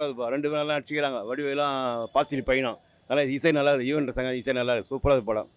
அதுப்பா 2 பேரும் நல்லா நடிச்சுக்கிறாங்க. வடிவேலும் பாசிட்டிவ் பையனும். நல்லா இசை நல்லா இருக்குது. ஈவன் சங்க இசை நல்லா இருக்குது. சூப்பராக இருக்குது படம்.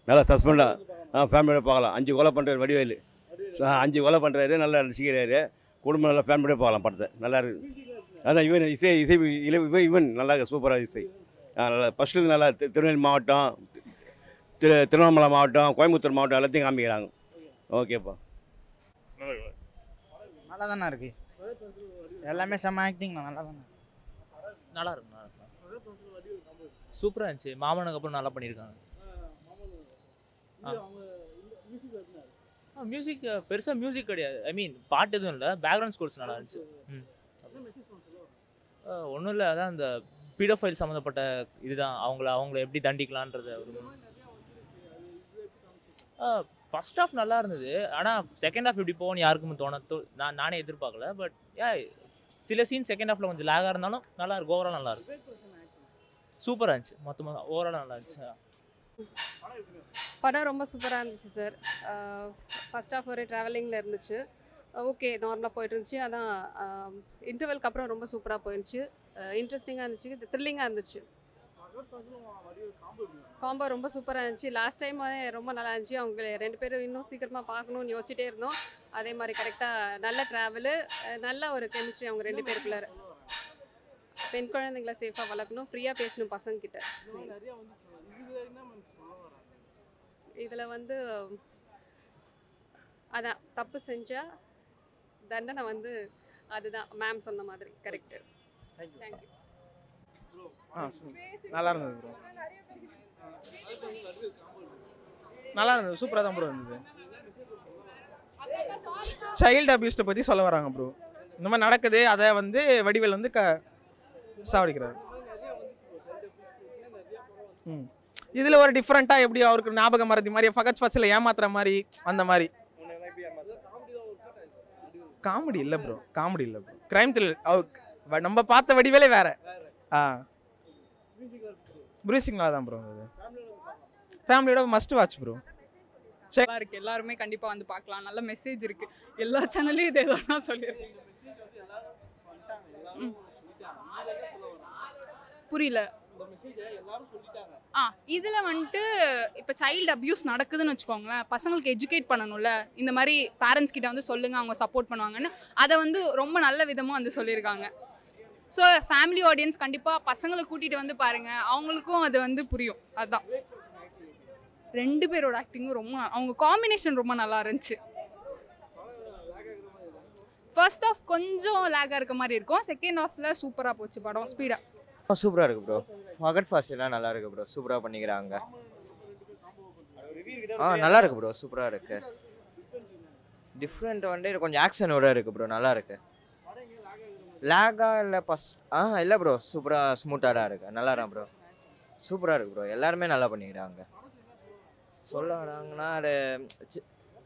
நல்லா சஸ்பெண்டாக ஃபேமிலியோட பார்க்கலாம். 5 கொலை பண்ணுறாரு வடிவேலு. 5 கொலை பண்ணுறாரு, நல்லா நடிச்சுக்கிறாரு. குடும்பம் நல்லா ஃபேமிலியோட பார்க்கலாம் படத்தை. நல்லா இருக்குது. அதான் இவன் இசை இசை இவன் நல்லா இருக்குது. சூப்பராக இசை நல்லா ஃபஸ்ட்டு நல்லா திருநெல்வேலி மாவட்டம், திருவண்ணாமலை மாவட்டம், கோயம்புத்தூர் மாவட்டம் எல்லாத்தையும் காமிக்கிறாங்க. ஓகேப்பா. நல்லா தானே இருக்கு. எல்லாமே செம்ம ஆக்டிங் நல்லா தானே. நல்லா இருக்கும், நல்லா இருக்கும். சூப்பராக இருந்துச்சு. மாமனுக்கு அப்புறம் நல்லா பண்ணியிருக்காங்க. மியூசிக் பெருசாக மியூசிக் கிடையாது. ஐ மீன் பாட்டு எதுவும் இல்லை, பேக்ரவுண்ட் ஸ்கோர்ஸ் நல்லா இருந்துச்சு. ஒன்றும் இல்லை, அதான் அந்த பீடோஃபைல் சம்மந்தப்பட்ட இதுதான். அவங்கள எப்படி தண்டிக்கலான்றது. ஃபர்ஸ்ட் ஹாஃப் நல்லா இருந்தது. ஆனால் செகண்ட் ஹாஃப் எப்படி போகணும்னு யாருக்கும் நானே எதிர்பார்க்கல. பட் சில சீன் செகண்ட் ஹாஃபில் கொஞ்சம் லேகாக இருந்தாலும் நல்லா இருக்கு. ஓவரால் நல்லா இருக்கு. சூப்பராக இருந்துச்சு. மொத்தமாக ஓவரால் நல்லா இருந்துச்சு. படம் ரொம்ப சூப்பராக இருந்துச்சு சார். ஃபர்ஸ்ட் ஹாஃப் ஒரு ட்ராவலிங்கில் இருந்துச்சு. ஓகே, நார்மலாக போயிட்டு இருந்துச்சு. அதான் இன்டர்வெல்க்கு அப்புறம் ரொம்ப சூப்பராக போயிடுச்சு. இன்ட்ரெஸ்டிங்காக இருந்துச்சு, த்ரில்லிங்காக இருந்துச்சு. காம்போ ரொம்ப சூப்பராக இருந்துச்சு. லாஸ்ட் டைம் ரொம்ப நல்லா இருந்துச்சு. அவங்க 2 பேரும் இன்னும் சீக்கிரமாக பார்க்கணும்னு யோசிச்சுட்டே இருந்தோம். அதே மாதிரி கரெக்டாக நல்ல ட்ராவலு, நல்ல ஒரு கெமிஸ்ட்ரி அவங்க 2 பேருக்குள்ள. பெண் குழந்தைங்களை சேஃபாக வளர்க்கணும், ஃப்ரீயாக பேசணும் பசங்கக்கிட்ட. இதில் வந்து அதான் தப்பு செஞ்சால் தண்டனை அதுதான் மேம் சொன்ன மாதிரி கரெக்டு. தேங்க்யூ. நல்லா இருந்தது ப்ரோ. நல்லா இருந்தது. சூப்பராக தான் ப்ரோ இருந்தது. சைல்டு அபியூஸ்ட்டை பற்றி சொல்ல வராங்க ப்ரோ. இந்த மாதிரி நடக்குது, அதை வடிவேல் சாவடிக்கிறார். இதில் ஒரு டிஃப்ரெண்ட்டாக எப்படி அவருக்கு ஞாபகம் மறதி மாதிரி, ஃபகத் ஃபச்சில் ஏமாத்துற மாதிரி, அந்த மாதிரி. காமெடி இல்லை ப்ரோ, காமெடி இல்லை ப்ரோ. Crime thriller. நம்ம பார்த்த வடிவேலே வேற. ப்ரூசிங்காக தான் ப்ரோ. ஃபேமிலியோட மஸ்ட் வாட்ச் ப்ரோ. நல்லா இருக்கு. எல்லாருமே கண்டிப்பாக வந்து பார்க்கலாம். நல்ல மெசேஜ் இருக்கு. எல்லா சேனல்லையும் இதே தான் சொல்லியிருக்கேன். புரியல. இதில் இப்போ சைல்டு அப்யூஸ் நடக்குதுன்னு வச்சுக்கோங்களேன். பசங்களுக்கு எஜுகேட் பண்ணணும்ல. இந்த மாதிரி பேரண்ட்ஸ் கிட்ட சொல்லுங்கள், அவங்க சப்போர்ட் பண்ணுவாங்கன்னு. அதை ரொம்ப நல்ல விதமாக சொல்லியிருக்காங்க. ஸோ ஃபேமிலி ஆடியன்ஸ் கண்டிப்பாக பசங்களை கூட்டிகிட்டு பாருங்கள். அவங்களுக்கும் அது புரியும். அதுதான் 2 பேரோட ஆக்டிங்கும் அவங்க காம்பினேஷன் ரொம்ப நல்லா இருந்துச்சு. ஃபர்ஸ்ட் ஆஃப் கொஞ்சம் லேக்காக இருக்க மாதிரி இருக்கும். செகண்ட் ஹாஃபில் சூப்பராக போச்சு படம், ஸ்பீடாக. சூப்பராக இருக்குது ப்ரோ. ஃபகத் ஃபாசில்லாம் நல்லா இருக்குது ப்ரோ. சூப்பராக பண்ணிக்கிறாங்க. நல்லா இருக்குது ப்ரோ. சூப்பராக இருக்குது. டிஃப்ரெண்ட் கொஞ்சம் ஆக்ஷனோட இருக்குது ப்ரோ. நல்லா இருக்குது. லேகாக இல்லை இல்லை ப்ரோ. சூப்பராக ஸ்மூத்தாக தான் இருக்குது. நல்லா தான் ப்ரோ. சூப்பராக இருக்குது ப்ரோ. எல்லாருமே நல்லா பண்ணிக்கிறாங்க. சொல்ல வராங்கன்னா அது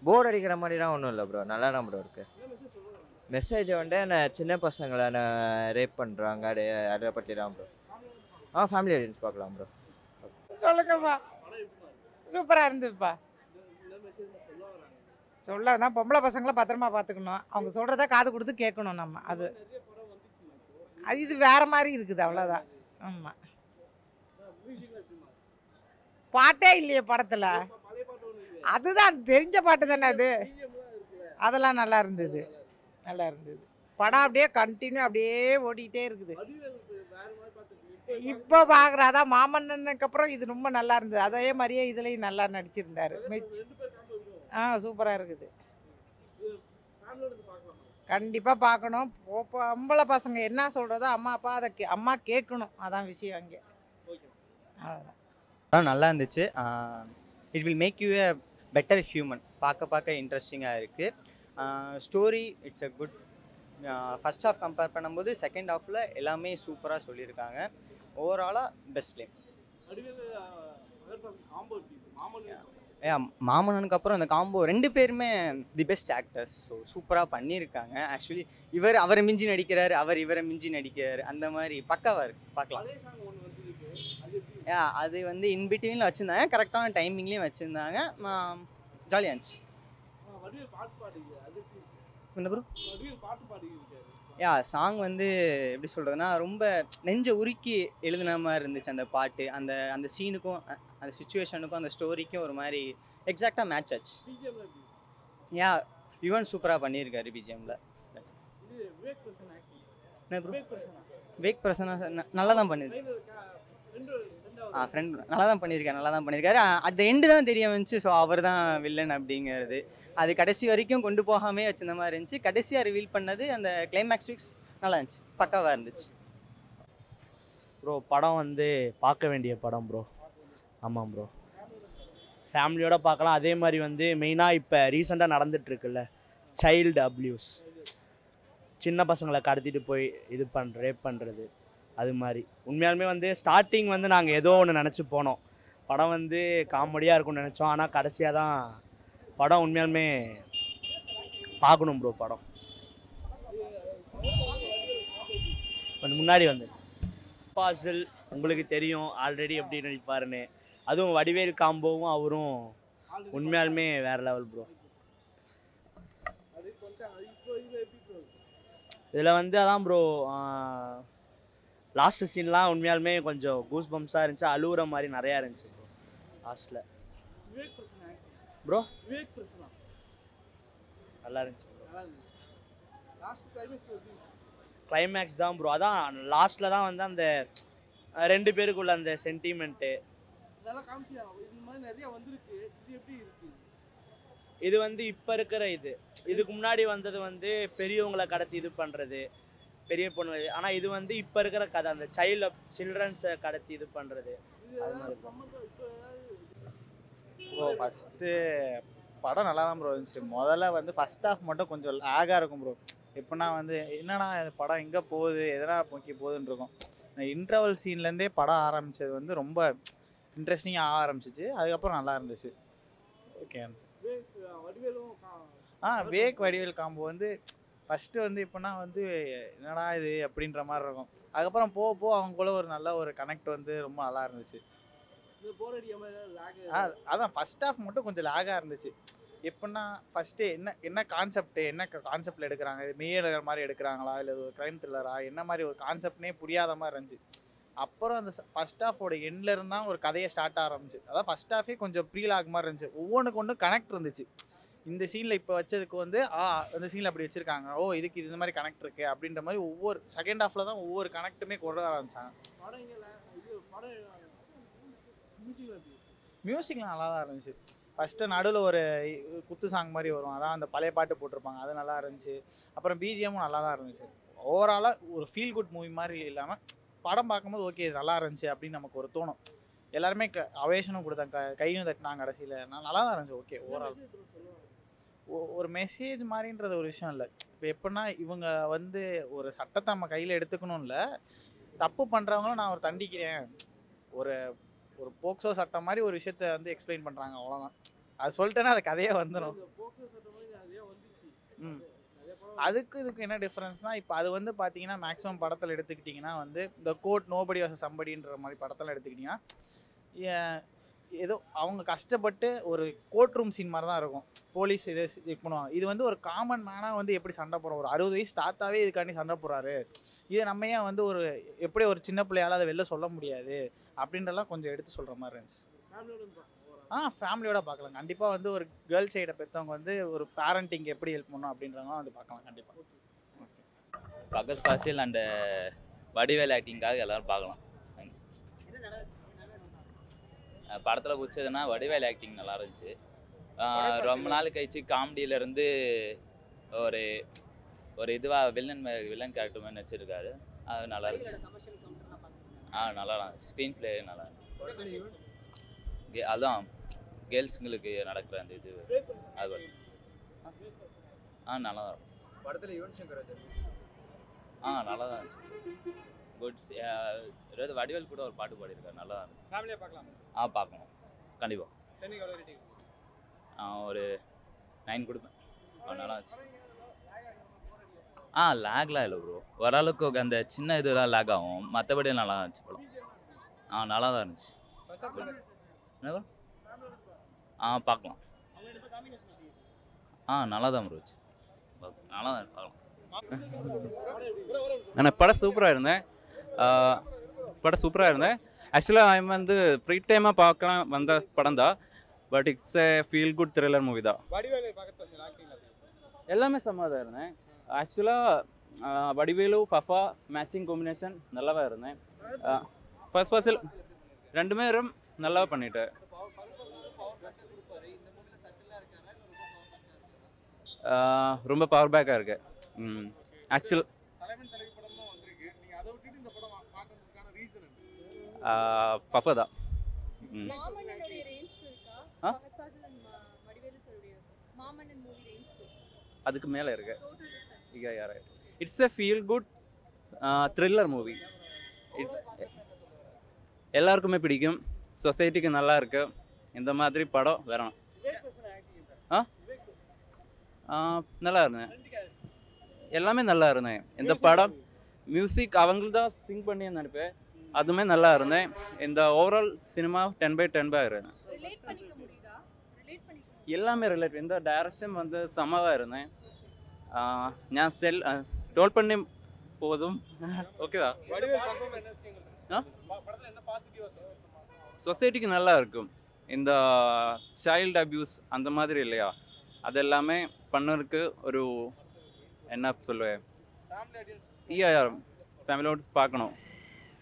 போர் அடிக்கிற மாதிரிலாம் ஒன்றும் இல்லை ப்ரோ. நல்லா தான் ப்ரோ இருக்குது. மெசேஜ் சின்ன பசங்களை ரேப் பண்ணுறாங்க, அதை பற்றி தான் ப்ரோ. ஃபேமிலி ஆடியன்ஸ் பார்க்கலாம் ப்ரோ. சொல்லுங்கப்பா. சூப்பராக இருந்ததுப்பா. தான் பொம்பளை பசங்களை பத்திரமா பார்த்துக்கணும். அவங்க சொல்கிறத காது கொடுத்து கேட்கணும் நம்ம. அது இது வேற மாதிரி இருக்குது, அவ்வளோதான். ஆமாம். பாட்டே இல்லையே படத்தில். அதுதான் தெரிஞ்ச பாட்டு தானே அது. அதெல்லாம் நல்லா இருந்தது, நல்லா இருந்தது. படம் அப்படியே கண்டினியூ அப்படியே ஓடிக்கிட்டே இருக்குது. இப்போ பார்க்குறாதான் மாமன்னனுக்கு அப்புறம் இது ரொம்ப நல்லா இருந்தது. அதே மாதிரியே இதுலேயும் நல்லா நடிச்சிருந்தார். சூப்பராக இருக்குது. கண்டிப்பாக பார்க்கணும். பொம்பளை பசங்க என்ன சொல்கிறதோ அம்மா அப்பா அதை அம்மா கேட்கணும். அதான் விஷயம் அங்கே. அவ்வளோதான். நல்லா இருந்துச்சு. It will make you a better human. பார்க்க இன்ட்ரெஸ்டிங்காக இருக்குது. Story it's a good. First half compare பண்ணும்போது செகண்ட் ஹாஃபில் எல்லாமே சூப்பராக சொல்லியிருக்காங்க. ஓவராலாக பெஸ்ட் ஃபிலிம். மாமன்னனுக்கு அப்புறம் அந்த காம்போ 2 பேருமே தி பெஸ்ட் ஆக்டர்ஸ். ஸோ சூப்பராக பண்ணியிருக்காங்க. ஆக்சுவலி அவரை மிஞ்சி நடிக்கிறாரு, இவரை மிஞ்சி நடிக்கிறாரு. அந்த மாதிரி பக்காவாக இருக்குது. பார்க்கலாம். அது இன்பிட்வீனில் வச்சுருந்தாங்க. கரெக்டான டைமிங்லேயும் வச்சுருந்தாங்க. ஜாலியாக இருந்துச்சு. என்ன ப்ரோ? சாங் வந்து எப்படி சொல்கிறதுனா ரொம்ப நெஞ்ச உருக்கி எழுதின மாதிரி இருந்துச்சு அந்த பாட்டு. அந்த அந்த சீனுக்கும் அந்த சுச்சுவேஷனுக்கும் அந்த ஸ்டோரிக்கும் ஒரு மாதிரி எக்ஸாக்டாக மேட்ச் ஆச்சு. யுவன் சூப்பராக பண்ணியிருக்காரு பிஜிஎம்மில். என்ன ப்ரோ வேக் பிரசன்னா நல்லா தான் பண்ணியிருக்காரு. ஃப்ரெண்ட் நல்லா தான் பண்ணியிருக்காரு. அட் த எண்டு தான் தெரிய வந்துச்சு ஸோ அவர் தான் வில்லன் அப்படிங்கிறது. அது கடைசி வரைக்கும் கொண்டு போகாமே வச்சிருந்த மாதிரி இருந்துச்சு. கடைசியாக ரிவீல் பண்ணது அந்த கிளைமேக்ஸ் ஃபிக்ஸ் நல்லா இருந்துச்சு, பக்காவாக இருந்துச்சு. ப்ரோ படம் வந்து பார்க்க வேண்டிய படம் ப்ரோ. ஆமாம் ப்ரோ, ஃபேமிலியோடு பார்க்கலாம். அதே மாதிரி வந்து மெயினாக இப்போ ரீசெண்டாக நடந்துகிட்ருக்குல்ல சைல்டு அப்யூஸ், சின்ன பசங்களை கடத்திட்டு போய் ரேப் பண்ணுறது, அது மாதிரி உண்மையாலுமே வந்து ஸ்டார்டிங் வந்து நாங்கள் ஏதோ ஒன்று நினச்சி போனோம், படம் வந்து காமெடியாக இருக்கும்னு நினச்சோம். ஆனால் கடைசியாக தான் படம் உண்மையாலுமே பார்க்கணும் ப்ரோ. படம் கொஞ்சம் முன்னாடி வந்து பாசில் உங்களுக்கு தெரியும் ஆல்ரெடி எப்படி நடிப்பாருன்னு. அதுவும் வடிவேல் காம்போவும் அவரும் உண்மையாலுமே வேறு லெவல் ப்ரோ. இதில் வந்து அதான் ப்ரோ லாஸ்ட்டு சீன்லாம் உண்மையாலுமே கொஞ்சம் கூஸ் பம்ப்ஸாக இருந்துச்சு, அழுகுற மாதிரி நிறையா இருந்துச்சு ப்ரோ லாஸ்ட்டில். ப்ரோ நல்லா இருந்துச்சு ப்ரோ. கிளைமேக்ஸ் தான் ப்ரோ, அதான் லாஸ்ட்டில் தான் வந்து அந்த 2 பேருக்குள்ள அந்த சென்டிமெண்ட்டு இது வந்து இப்போ இருக்கிற இதுக்கு முன்னாடி வந்தது வந்து பெரியவங்களை கடத்தி இது பண்ணுறது, பெரிய பொண்ணு. ஆனால் இது வந்து இப்போ இருக்கிற கதை, அந்த சில்ட்ரன்ஸை கடத்தி இது பண்ணுறது. ப்ரோ ஃபஸ்ட்டு படம் நல்லா தான் ப்ரோ இருந்துச்சு. முதல்ல வந்து ஃபஸ்ட் ஹாஃப் மட்டும் கொஞ்சம் லேகாக இருக்கும் ப்ரோ. எப்படின்னா வந்து என்னன்னா இந்த படம் எங்கே போகுது, எதனா நோக்கி போகுதுன்னு இருக்கும். இந்த இன்டர்வல் சீன்லேருந்தே படம் ஆரம்பித்தது வந்து ரொம்ப இன்ட்ரெஸ்டிங்காக ஆரம்பிச்சிச்சு. அதுக்கப்புறம் நல்லா இருந்துச்சு. ஓகே வேக் வடிவேல் காம்போ வந்து ஃபஸ்ட்டு வந்து எப்படின்னா வந்து என்னடா இது அப்படின்ற மாதிரி இருக்கும். அதுக்கப்புறம் போக அவங்களுக்குள்ள ஒரு நல்ல ஒரு கனெக்ட் வந்து ரொம்ப நல்லா இருந்துச்சு. அதான் ஃபஸ்ட் ஹாஃப் மட்டும் கொஞ்சம் லேகாக இருந்துச்சு. எப்படின்னா ஃபஸ்ட்டு என்ன கான்செப்டில் எடுக்கிறாங்க, இது மெய்யெழுகிற மாதிரி எடுக்கிறாங்களா இல்லை ஒரு க்ரைம் த்ரில்லரா, என்ன மாதிரி ஒரு கான்செப்ட்னே புரியாத மாதிரி இருந்துச்சு. அப்புறம் அந்த ஃபஸ்ட் ஹாஃபோட எண்டில் இருந்தால் ஒரு கதையை ஸ்டார்ட் ஆரம்பிச்சு. அதான் ஃபஸ்ட் ஹாஃபே கொஞ்சம் ப்ரீலாக் மாதிரி இருந்துச்சு. ஒவ்வொன்றுக்கு ஒன்று கனெக்ட் இருந்துச்சு. இந்த சீனில் இப்போ வச்சதுக்கு வந்து அந்த சீனில் அப்படி வச்சுருக்காங்க, இதுக்கு இந்த மாதிரி கனெக்ட் இருக்குது அப்படின்ற மாதிரி ஒவ்வொரு செகண்ட் ஹாஃபில் தான் ஒவ்வொரு கனெக்ட்டுமே கொண்டு வர ஆரம்பித்தாங்க. மியூசிக்லாம் நல்லா தான் இருந்துச்சு. ஃபஸ்ட்டு நடுவில் ஒரு குத்து சாங் மாதிரி வரும், அதான் அந்த பழைய பாட்டு போட்டிருப்பாங்க, அது நல்லா இருந்துச்சு. அப்புறம் பிஜிஎம்மும் நல்லா தான் இருந்துச்சு. ஓவராலாக ஒரு ஃபீல் குட் மூவி மாதிரி இல்லாமல் படம் பார்க்கும்போது ஓகே இது நல்லா இருந்துச்சு அப்படின்னு நமக்கு ஒரு தோணும். எல்லாருமே அவேஷனும் கொடுத்தாங்க, கையும் தட்டினாங்க கடைசியில். நல்லா தான் இருந்துச்சு. ஓகே ஓவரால் ஒரு மெசேஜ் மாதிரின்றது ஒரு விஷயம் இல்லை. இப்போ எப்படின்னா இவங்க வந்து ஒரு சட்டத்தை நம்ம கையில் எடுத்துக்கணும் இல்லை, தப்பு பண்ணுறவங்களும் நான் ஒரு தண்டிக்கிறேன், ஒரு ஒரு போக்சோ சட்டம் மாதிரி ஒரு விஷயத்த வந்து எக்ஸ்பிளைன் பண்ணுறாங்க, அவ்வளோதான். அது சொல்லிட்டேன்னா அது கதையே வந்துடும். அதுக்கு இதுக்கு என்ன டிஃப்ரென்ஸ்னால் இப்போ அது வந்து பார்த்தீங்கன்னா மேக்ஸிமம் படத்தில் எடுத்துக்கிட்டிங்கன்னா வந்து இந்த கோர்ட் நோபடி வர்சஸ் சம்படின்ற மாதிரி படத்தில் எடுத்துக்கிட்டிங்கன்னா ஏதோ அவங்க கஷ்டப்பட்டு ஒரு கோர்ட் ரூம் சீன் மாதிரி தான் இருக்கும். போலீஸ் இது பண்ணுவாங்க. இது வந்து ஒரு காமன் மேனாக வந்து எப்படி சண்டை போடுறோம், ஒரு 60 வயசு தாத்தாவே இதுக்காண்டி சண்டை போடுறாரு, இதை நம்ம ஏன் வந்து ஒரு எப்படி ஒரு சின்ன பிள்ளையால் அதை வெளில சொல்ல முடியாது அப்படின்றலாம் கொஞ்சம் எடுத்து சொல்கிற மாதிரி இருந்துச்சு. ஃபேமிலியோட பார்க்கலாம் கண்டிப்பாக. வந்து ஒரு கேர்ள் சைடை பெற்றவங்க வந்து ஒரு பேரண்டிங் எப்படி ஹெல்ப் பண்ணணும் அப்படின்றவங்க வந்து பார்க்கலாம் கண்டிப்பாக. பகத் ஃபாசில் அண்ட் வடிவேல் ஆக்டிங்காக எல்லோரும் பார்க்கலாம். படத்தில் பிடிச்சதுன்னா வடிவேல் ஆக்டிங் நல்லா இருந்துச்சு. ரொம்ப நாள் கழிச்சு காமெடியிலேருந்து ஒரு ஒரு இதுவாக வில்லன் கேரக்டர் மாதிரி நடிச்சிருக்காரு, அது நல்லா இருந்துச்சு. நல்லா இருந்துச்சு. ஸ்க்ரீன் பிளே நல்லா இருந்துச்சு. அதான் கேர்ள்ஸுங்களுக்கு நடக்கிற அந்த இது அது நல்லா தான் இருக்கும். படத்தில் யுவன் சங்கர் ராஜா நல்லா தான் இருந்துச்சு. குட்ஸ். ஏதாவது வடிவேல் கூட ஒரு பாட்டு பாடியிருக்காரு, நல்லா தான் இருந்துச்சு. ஃபேமிலியாக பார்க்கலாம். பார்க்கணும் கண்டிப்பாக. ஒரு 9 கொடுப்பேன். நல்லா இருந்துச்சு. லேக்லாம் இல்லை ப்ரோ, ஓரளவுக்கு அந்த சின்ன இதெல்லாம் லேக் ஆகும், மற்றபடி நல்லா இருந்துச்சு படம். நல்லா தான் இருந்துச்சு. என்ன ப்ரோ? பார்க்கலாம். நல்லா தான் ப்ரோ இருந்துச்சு. நல்லா தான் பார்க்கலாம். ஆனால் படம் சூப்பராக இருந்தேன். ஆக்சுவலாக அவன் வந்து ஃப்ரீ டைமாக பார்க்கலாம் வந்த படம் தான். But it's A feel good thriller movie தான். எல்லாமே சம்மதாக இருந்தேன். ஆக்சுவலாக வடிவேலு பஃபா மேட்சிங் காம்பினேஷன் நல்லாவா இருந்தேன். ஃபர்ஸ்ட் ரெண்டுமே நல்லா பண்ணிட்டேன். ரொம்ப பவர் பேக்காக இருக்கு. ஆக்சுவல் பஃபா தான். அதுக்கு மேலே இருக்கு. It's a feel good thriller movie. It's எல்லாருக்குமே பிடிக்கும். சொசைட்டிக்கு நல்லா இருக்கு. இந்த மாதிரி படம் வரணும். நல்லா இருந்தேன். எல்லாமே நல்லா இருந்தேன். இந்த படம் மியூசிக் அவங்கள்தான் சிங் பண்ணி நினைப்பேன். அதுவுமே நல்லா இருந்தேன். இந்த ஓவரால் சினிமா 10/10 இருந்தேன். எல்லாமே ரிலேட். இந்த டைரக்ஷன் வந்து சமவாக இருந்தேன். ഞാൻ ടോൾ പണി പോതും ஓகேவா? சொசைட்டிக்கு நல்லா இருக்கும். இந்த சைல்டு அப்யூஸ் அந்த மாதிரி இல்லையா, அதெல்லாமே பண்ணறதுக்கு ஒரு என்ன சொல்லுவேன், ஃபேமிலி ஆடியன்ஸ் பார்க்கணும்.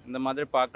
இந்த மாதிரி பார்க்கணும்.